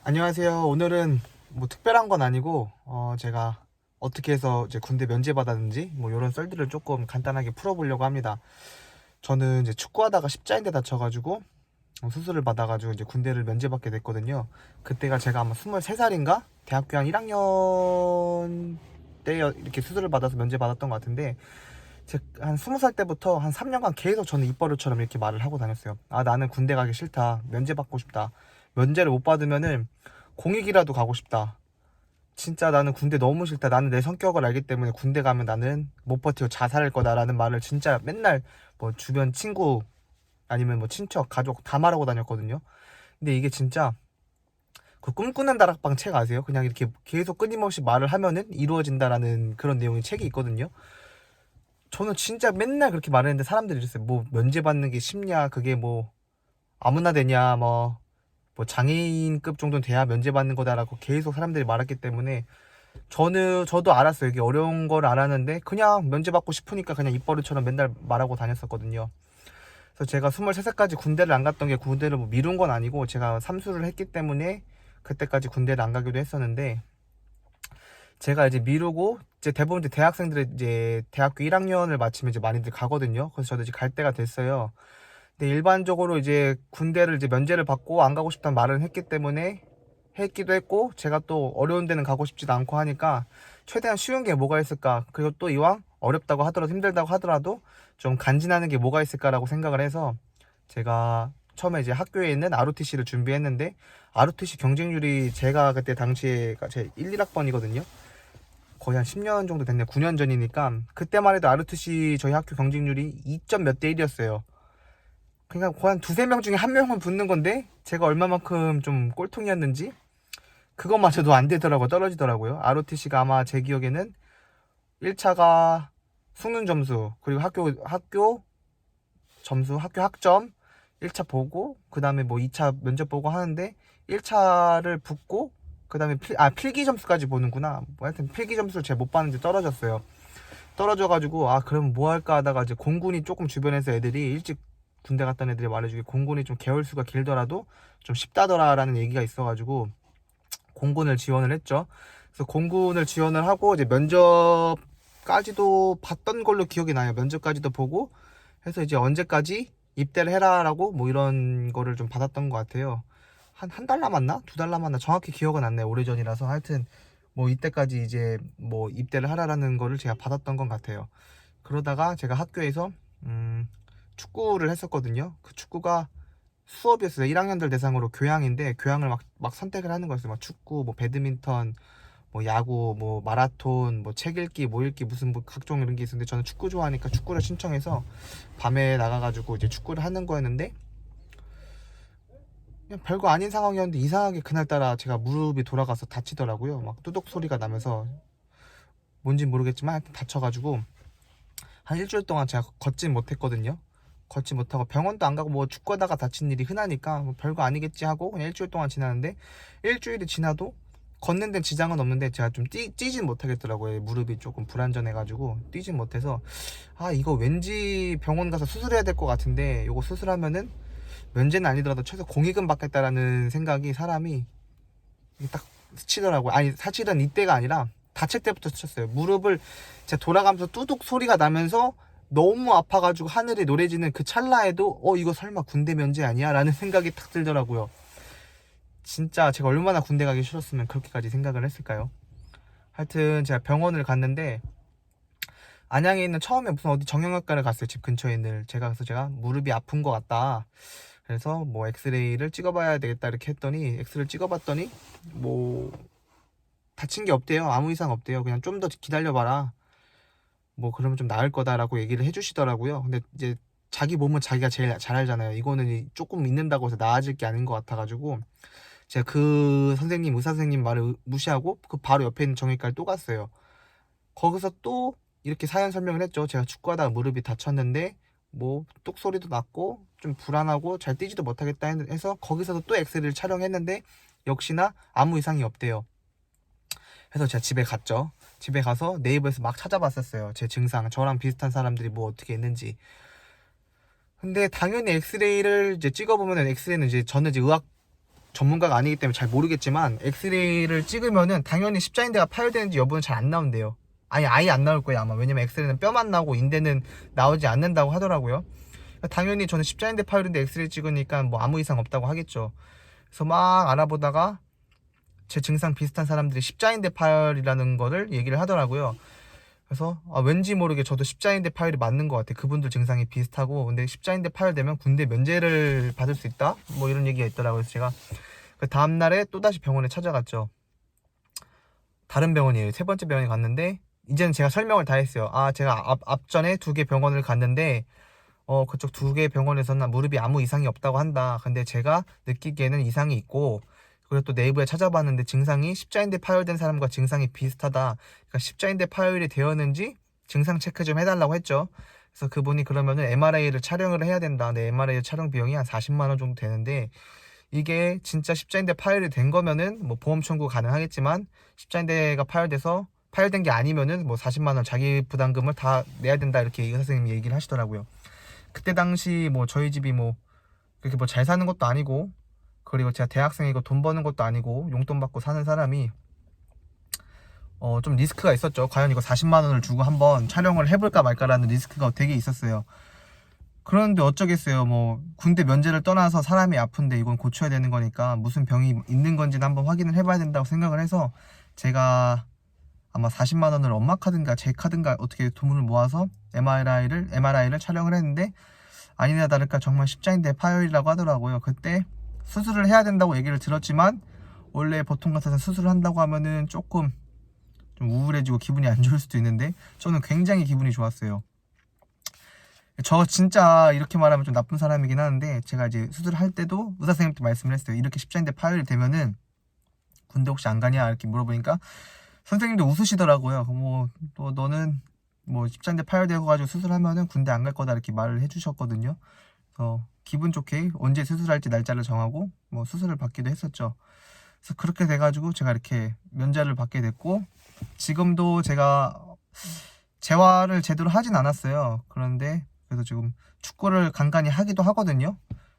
안녕하세요. 오늘은 뭐 특별한 건 아니고 제가 어떻게 해서 이제 군대 면제 받았는지 뭐 이런 썰들을 조금 간단하게 풀어보려고 합니다. 저는 이제 축구하다가 십자인대 다쳐가지고 수술을 받아가지고 이제 군대를 면제받게 됐거든요. 그때가 제가 아마 23살인가? 대학교 한 1학년 때 이렇게 수술을 받아서 면제 받았던 것 같은데, 한 20살 때부터 한 3년간 계속 저는 입버릇처럼 이렇게 말을 하고 다녔어요. 아, 나는 군대 가기 싫다. 면제 받고 싶다. 면제를 못 받으면은 공익이라도 가고 싶다. 진짜 나는 군대 너무 싫다. 나는 내 성격을 알기 때문에 군대 가면 나는 못 버티고 자살할 거다라는 말을 진짜 맨날 뭐 주변 친구 아니면 뭐 친척, 가족 다 말하고 다녔거든요. 근데 이게 진짜 그 꿈꾸는 다락방 책 아세요? 그냥 이렇게 계속 끊임없이 말을 하면은 이루어진다라는 그런 내용의 책이 있거든요. 저는 진짜 맨날 그렇게 말했는데 사람들이 이랬어요. 뭐 면제 받는 게 쉽냐? 그게 뭐 아무나 되냐? 뭐 장애인급 정도는 돼야 면제 받는 거다라고 계속 사람들이 말했기 때문에 저도 알았어요. 이게 어려운 걸 알았는데 그냥 면제 받고 싶으니까 그냥 입버릇처럼 맨날 말하고 다녔었거든요. 그래서 제가 23살까지 군대를 안 갔던 게 군대를 뭐 미룬 건 아니고 제가 삼수를 했기 때문에 그때까지 군대를 안 가기도 했었는데, 제가 이제 미루고 이제 대부분 이제 대학생들이 이제 대학교 1학년을 마치면 이제 많이들 가거든요. 그래서 저도 이제 갈 때가 됐어요. 근데 일반적으로 이제 군대를 이제 면제를 받고 안 가고 싶다는 말을 했기 때문에 했기도 했고, 제가 또 어려운 데는 가고 싶지도 않고 하니까 최대한 쉬운 게 뭐가 있을까, 그리고 또 이왕 어렵다고 하더라도 힘들다고 하더라도 좀 간지나는 게 뭐가 있을까라고 생각을 해서 제가 처음에 이제 학교에 있는 ROTC를 준비했는데, ROTC 경쟁률이 제가 그때 당시에 제 1, 1학번이거든요. 거의 한 10년 정도 됐네. 9년 전이니까 그때만 해도 ROTC 저희 학교 경쟁률이 2점 몇 대 1이었어요. 그러니까 거의 한 두세 명 중에 한 명은 붙는 건데, 제가 얼마만큼 좀 꼴통이었는지 그것마저도 안 되더라고요. 떨어지더라고요. ROTC가 아마 제 기억에는 1차가 수능 점수, 그리고 학교 점수, 학교 학점 1차 보고, 그 다음에 뭐 2차 면접 보고 하는데 1차를 붙고, 그 다음에 필기 점수까지 보는구나. 뭐 하여튼 필기 점수를 제가 못 봤는데 떨어졌어요. 떨어져가지고 아, 그럼 뭐 할까 하다가 이제 공군이 조금 주변에서 애들이 일찍 군대 갔던 애들이 말해주길 공군이 좀 개월수가 길더라도 좀 쉽다더라라는 얘기가 있어가지고 공군을 지원을 했죠. 그래서 공군을 지원을 하고 이제 면접까지도 봤던 걸로 기억이 나요. 면접까지도 보고 해서 이제 언제까지 입대를 해라라고 뭐 이런 거를 좀 받았던 것 같아요. 한 달 남았나? 2달 남았나? 정확히 기억은 안 나요. 오래전이라서. 하여튼 뭐 이때까지 이제 뭐 입대를 하라라는 거를 제가 받았던 것 같아요. 그러다가 제가 학교에서 축구를 했었거든요. 그 축구가 수업이었어요. 1학년들 대상으로 교양인데 교양을 막 선택을 하는 거였어요. 막 축구, 뭐 배드민턴, 뭐 야구, 뭐 마라톤, 뭐 책 읽기, 뭐 읽기, 무슨 뭐 각종 이런 게 있었는데, 저는 축구 좋아하니까 축구를 신청해서 밤에 나가가지고 이제 축구를 하는 거였는데, 그냥 별거 아닌 상황이었는데 이상하게 그날따라 제가 무릎이 돌아가서 다치더라고요. 막 뚜둑 소리가 나면서, 뭔지 모르겠지만 하여튼 다쳐가지고 한 일주일 동안 제가 걷진 못했거든요. 걷지 못하고 병원도 안 가고, 뭐 죽거다가 다친 일이 흔하니까 뭐 별거 아니겠지 하고 그냥 일주일 동안 지나는데, 일주일이 지나도 걷는 데는 지장은 없는데 제가 좀 뛰진 못하겠더라고요. 무릎이 조금 불안전해가지고 뛰진 못해서, 아, 이거 왠지 병원 가서 수술해야 될 것 같은데 이거 수술하면은 면제는 아니더라도 최소 공익은 받겠다라는 생각이, 사람이 딱 스치더라고요. 아니, 사실은 이때가 아니라 다칠 때부터 스쳤어요. 무릎을 제가 돌아가면서 뚜둑 소리가 나면서 너무 아파가지고 하늘에 노래지는 그 찰나에도 이거 설마 군대 면제 아니야? 라는 생각이 탁 들더라고요. 진짜 제가 얼마나 군대 가기 싫었으면 그렇게까지 생각을 했을까요? 하여튼 제가 병원을 갔는데, 안양에 있는, 처음에 무슨 어디 정형외과를 갔어요. 집 근처에 있는. 제가 무릎이 아픈 것 같다. 그래서 뭐 엑스레이를 찍어봐야 되겠다 이렇게 했더니, 엑스레이를 찍어봤더니 뭐 다친 게 없대요. 아무 이상 없대요. 그냥 좀 더 기다려봐라. 뭐 그러면 좀 나을 거다라고 얘기를 해주시더라고요. 근데 이제 자기 몸은 자기가 제일 잘 알잖아요. 이거는 조금 있는다고 해서 나아질 게 아닌 것 같아가지고 제가 그 선생님, 의사 선생님 말을 무시하고 그 바로 옆에 있는 정형외과를 또 갔어요. 거기서 또 이렇게 사연 설명을 했죠. 제가 축구하다가 무릎이 다쳤는데 뭐 뚝 소리도 났고 좀 불안하고 잘 뛰지도 못하겠다 해서 거기서도 또 엑스레이를 촬영했는데 역시나 아무 이상이 없대요. 그래서 제가 집에 갔죠. 집에 가서 네이버에서 막 찾아봤었어요. 제 증상, 저랑 비슷한 사람들이 뭐 어떻게 있는지. 근데 당연히 엑스레이를 이제 찍어보면, 엑스레이는 이제 저는 이제 전문가가 아니기 때문에 잘 모르겠지만 엑스레이를 찍으면은 당연히 십자인대가 파열되는지 여부는 잘 안 나온대요. 아예 안 나올 거예요 아마. 왜냐면 엑스레이는 뼈만 나오고 인대는 나오지 않는다고 하더라고요. 당연히 저는 십자인대 파열인데 엑스레이 찍으니까 뭐 아무 이상 없다고 하겠죠. 그래서 막 알아보다가 제 증상 비슷한 사람들이 십자인대 파열이라는 거를 얘기를 하더라고요. 그래서 왠지 모르게 저도 십자인대 파열이 맞는 것 같아요. 그분들 증상이 비슷하고. 근데 십자인대 파열되면 군대 면제를 받을 수 있다? 뭐 이런 얘기가 있더라고요. 그래서 제가 그 다음날에 또다시 병원에 찾아갔죠. 다른 병원이에요. 세 번째 병원에 갔는데 이제는 제가 설명을 다 했어요. 제가 앞전에 2개 병원을 갔는데 그쪽 2개 병원에서는 무릎이 아무 이상이 없다고 한다. 근데 제가 느끼기에는 이상이 있고, 그리고 또 네이버에 찾아봤는데 증상이 십자인대 파열된 사람과 증상이 비슷하다. 그러니까 십자인대 파열이 되었는지 증상 체크 좀 해달라고 했죠. 그래서 그분이 그러면은 MRI를 촬영을 해야 된다. 근데 MRI 촬영 비용이 한 40만 원 정도 되는데, 이게 진짜 십자인대 파열이 된 거면은 뭐 보험 청구 가능하겠지만, 십자인대가 파열된 게 아니면은 뭐 40만 원 자기 부담금을 다 내야 된다, 이렇게 의사 선생님이 얘기를 하시더라고요. 그때 당시 뭐 저희 집이 뭐 그렇게 뭐 잘 사는 것도 아니고, 그리고 제가 대학생이고 돈 버는 것도 아니고 용돈 받고 사는 사람이 좀 리스크가 있었죠. 과연 이거 40만 원을 주고 한번 촬영을 해볼까 말까라는 리스크가 되게 있었어요. 그런데 어쩌겠어요. 뭐 군대 면제를 떠나서 사람이 아픈데 이건 고쳐야 되는 거니까 무슨 병이 있는 건지는 한번 확인을 해봐야 된다고 생각을 해서, 제가 아마 40만 원을 엄마 카드인가 제 카드인가 어떻게 돈을 모아서 MRI를 촬영을 했는데, 아니나 다를까 정말 십자인대 파열이라고 하더라고요. 그때 수술을 해야 된다고 얘기를 들었지만, 원래 보통 같아서 수술을 한다고 하면은 조금 좀 우울해지고 기분이 안 좋을 수도 있는데, 저는 굉장히 기분이 좋았어요. 저 진짜 이렇게 말하면 좀 나쁜 사람이긴 하는데, 제가 이제 수술을 할 때도 의사 선생님한테 말씀을 했어요. 이렇게 십자인대 파열이 되면은 군대 혹시 안 가냐 이렇게 물어보니까 선생님도 웃으시더라고요. 뭐 또 너는 뭐 십자인대 파열되어 가지고 수술하면은 군대 안 갈 거다 이렇게 말을 해주셨거든요. 그래서 기분 좋게 언제 수술할지 날짜를 정하고 뭐 수술을 받기도 했었죠. 그래서 그렇게 돼가지고 제가 이렇게 면제를 받게 됐고, 지금도 제가 재활을 제대로 하진 않았어요. 그런데 그래서 지금 축구를 간간히 하기도 하거든요.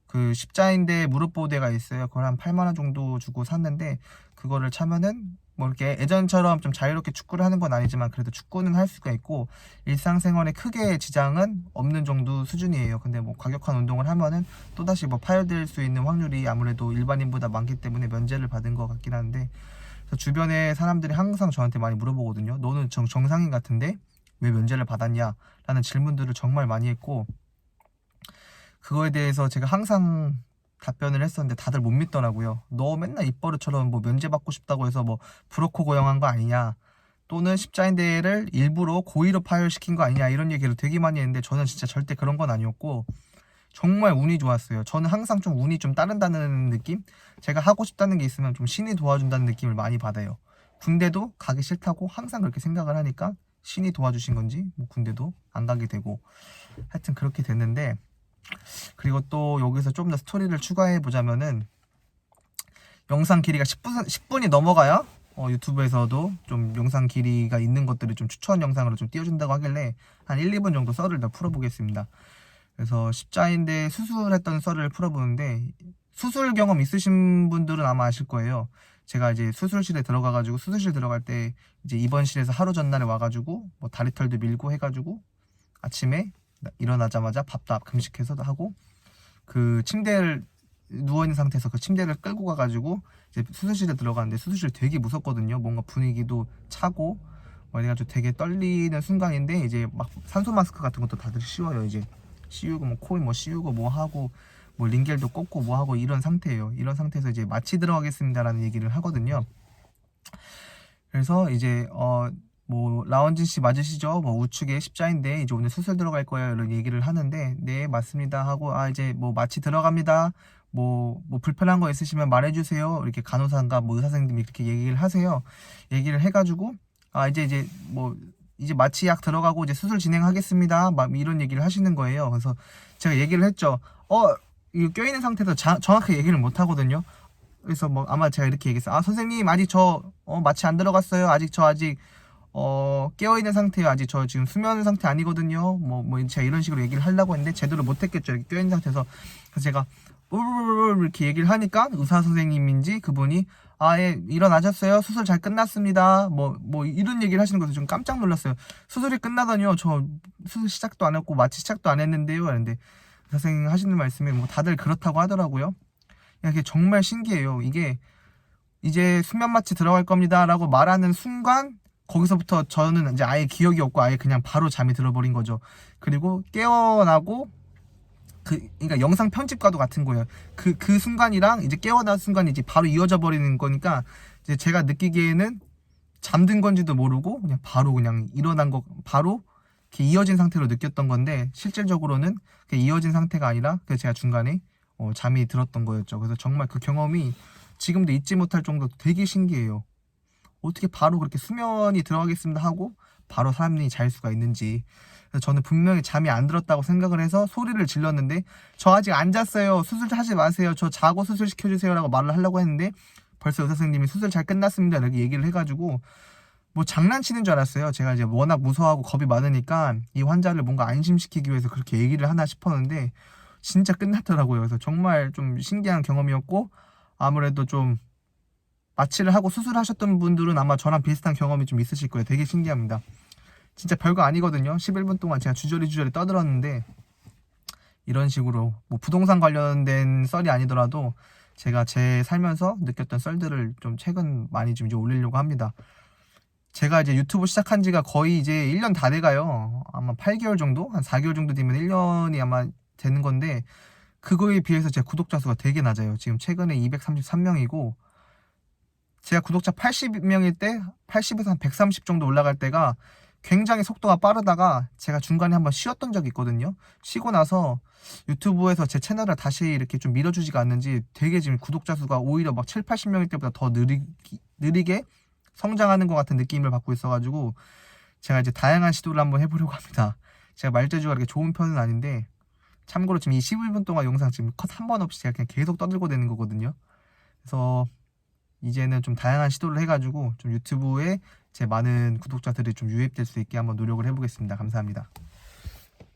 그 십자인대 무릎 보호대가 있어요. 그걸 한 8만 원 정도 주고 샀는데, 그거를 차면은 뭐 이렇게 예전처럼 좀 자유롭게 축구를 하는 건 아니지만 그래도 축구는 할 수가 있고 일상생활에 크게 지장은 없는 정도 수준이에요. 근데 뭐 과격한 운동을 하면은 또다시 뭐 파열될 수 있는 확률이 아무래도 일반인보다 많기 때문에 면제를 받은 것 같긴 한데, 주변에 사람들이 항상 저한테 많이 물어보거든요. 너는 정상인 같은데 왜 면제를 받았냐 라는 질문들을 정말 많이 했고, 그거에 대해서 제가 항상 답변을 했었는데 다들 못 믿더라고요. 너 맨날 입버릇처럼 뭐 면제 받고 싶다고 해서 뭐 브로커 고용한 거 아니냐, 또는 십자인대를 일부러 고의로 파열시킨 거 아니냐, 이런 얘기를 되게 많이 했는데 저는 진짜 절대 그런 건 아니었고 정말 운이 좋았어요. 저는 항상 좀 운이 좀 따른다는 느낌? 제가 하고 싶다는 게 있으면 좀 신이 도와준다는 느낌을 많이 받아요. 군대도 가기 싫다고 항상 그렇게 생각을 하니까 신이 도와주신 건지 뭐 군대도 안 가게 되고, 하여튼 그렇게 됐는데, 그리고 또 여기서 좀 더 스토리를 추가해 보자면은, 영상 길이가 10분이 넘어가야 유튜브에서도 좀 영상 길이가 있는 것들을 좀 추천 영상으로 좀 띄워준다고 하길래 한 1, 2분 정도 썰을 더 풀어보겠습니다. 그래서 십자인대 수술했던 썰을 풀어보는데, 수술 경험 있으신 분들은 아마 아실 거예요. 제가 이제 수술실에 들어가가지고 수술실 들어갈 때 이제 입원실에서 하루 전날에 와가지고 뭐 다리털도 밀고 해가지고 아침에 일어나자마자 밥도 금식해서 하고, 그 침대를 누워있는 상태에서 그 침대를 끌고 가가지고 이제 수술실에 들어가는데, 수술실 되게 무섭거든요. 뭔가 분위기도 차고 뭐 이래가지고 되게 떨리는 순간인데, 이제 막 산소 마스크 같은 것도 다들 씌워요. 이제 씌우고 뭐 코에 뭐 씌우고 뭐 하고 뭐 링겔도 꽂고 뭐 하고 이런 상태예요. 이런 상태에서 이제 마취 들어가겠습니다 라는 얘기를 하거든요. 그래서 이제 뭐 라원진 씨 맞으시죠? 뭐 우측에 십자인데 이제 오늘 수술 들어갈 거예요 이런 얘기를 하는데, 네 맞습니다 하고, 이제 뭐 마취 들어갑니다, 뭐 불편한 거 있으시면 말해주세요, 이렇게 간호사인가 뭐 의사 선생님이 이렇게 얘기를 하세요. 얘기를 해가지고 이제 뭐 이제 마취약 들어가고 이제 수술 진행하겠습니다 막 이런 얘기를 하시는 거예요. 그래서 제가 얘기를 했죠. 이거 껴있는 상태에서 정확하게 얘기를 못 하거든요. 그래서 뭐 아마 제가 이렇게 얘기했어요. 선생님 아직 저 마취 안 들어갔어요. 아직 깨어있는 상태예요. 아직 저 지금 수면 상태 아니거든요. 뭐 제가 이런 식으로 얘기를 하려고 했는데 제대로 못했겠죠. 이렇게 껴있는 상태에서. 그래서 제가 이렇게 얘기를 하니까 의사 선생님인지 그분이 예, 일어나셨어요? 수술 잘 끝났습니다. 뭐 이런 얘기를 하시는 거죠. 좀 깜짝 놀랐어요. 수술이 끝나다니요. 저 수술 시작도 안 했고 마취 시작도 안 했는데요. 그런데 의사 선생님 하시는 말씀에 뭐 다들 그렇다고 하더라고요. 이게 정말 신기해요. 이게 이제 수면 마취 들어갈 겁니다라고 말하는 순간 거기서부터 저는 이제 아예 기억이 없고 아예 그냥 바로 잠이 들어버린 거죠. 그리고 깨어나고 그러니까 영상 편집과도 같은 거예요. 그 순간이랑 이제 깨어난 순간이 이제 바로 이어져 버리는 거니까 이제 제가 느끼기에는 잠든 건지도 모르고 그냥 바로 그냥 일어난 거 바로 이렇게 이어진 상태로 느꼈던 건데 실질적으로는 그 이어진 상태가 아니라 그 제가 중간에 잠이 들었던 거였죠. 그래서 정말 그 경험이 지금도 잊지 못할 정도로 되게 신기해요. 어떻게 바로 그렇게 수면이 들어가겠습니다 하고 바로 사람이 잘 수가 있는지. 그래서 저는 분명히 잠이 안 들었다고 생각을 해서 소리를 질렀는데 저 아직 안 잤어요. 수술 하지 마세요. 저 자고 수술 시켜주세요 라고 말을 하려고 했는데 벌써 의사 선생님이 수술 잘 끝났습니다 이렇게 얘기를 해가지고 뭐 장난치는 줄 알았어요. 제가 이제 워낙 무서워하고 겁이 많으니까 이 환자를 뭔가 안심시키기 위해서 그렇게 얘기를 하나 싶었는데 진짜 끝났더라고요. 그래서 정말 좀 신기한 경험이었고 아무래도 좀 마취를 하고 수술하셨던 분들은 아마 저랑 비슷한 경험이 좀 있으실 거예요. 되게 신기합니다. 진짜 별거 아니거든요. 11분 동안 제가 주저리 떠들었는데 이런 식으로 뭐 부동산 관련된 썰이 아니더라도 제가 제 살면서 느꼈던 썰들을 좀 최근 많이 좀 이제 올리려고 합니다. 제가 이제 유튜브 시작한 지가 거의 이제 1년 다 돼가요. 아마 8개월 정도? 한 4개월 정도 되면 1년이 아마 되는 건데 그거에 비해서 제 구독자 수가 되게 낮아요. 지금 최근에 233명이고 제가 구독자 80명일 때 80에서 한 130 정도 올라갈 때가 굉장히 속도가 빠르다가 제가 중간에 한번 쉬었던 적이 있거든요. 쉬고 나서 유튜브에서 제 채널을 다시 이렇게 좀 밀어주지가 않는지 되게 지금 구독자 수가 오히려 막 7, 80명일 때보다 더 느리게 성장하는 것 같은 느낌을 받고 있어가지고 제가 이제 다양한 시도를 한번 해보려고 합니다. 제가 말재주가 그렇게 좋은 편은 아닌데 참고로 지금 이 11분 동안 영상 지금 컷 한 번 없이 제가 그냥 계속 떠들고 되는 거거든요. 그래서 이제는 좀 다양한 시도를 해가지고 좀 유튜브에 제 많은 구독자들이 좀 유입될 수 있게 한번 노력을 해보겠습니다. 감사합니다.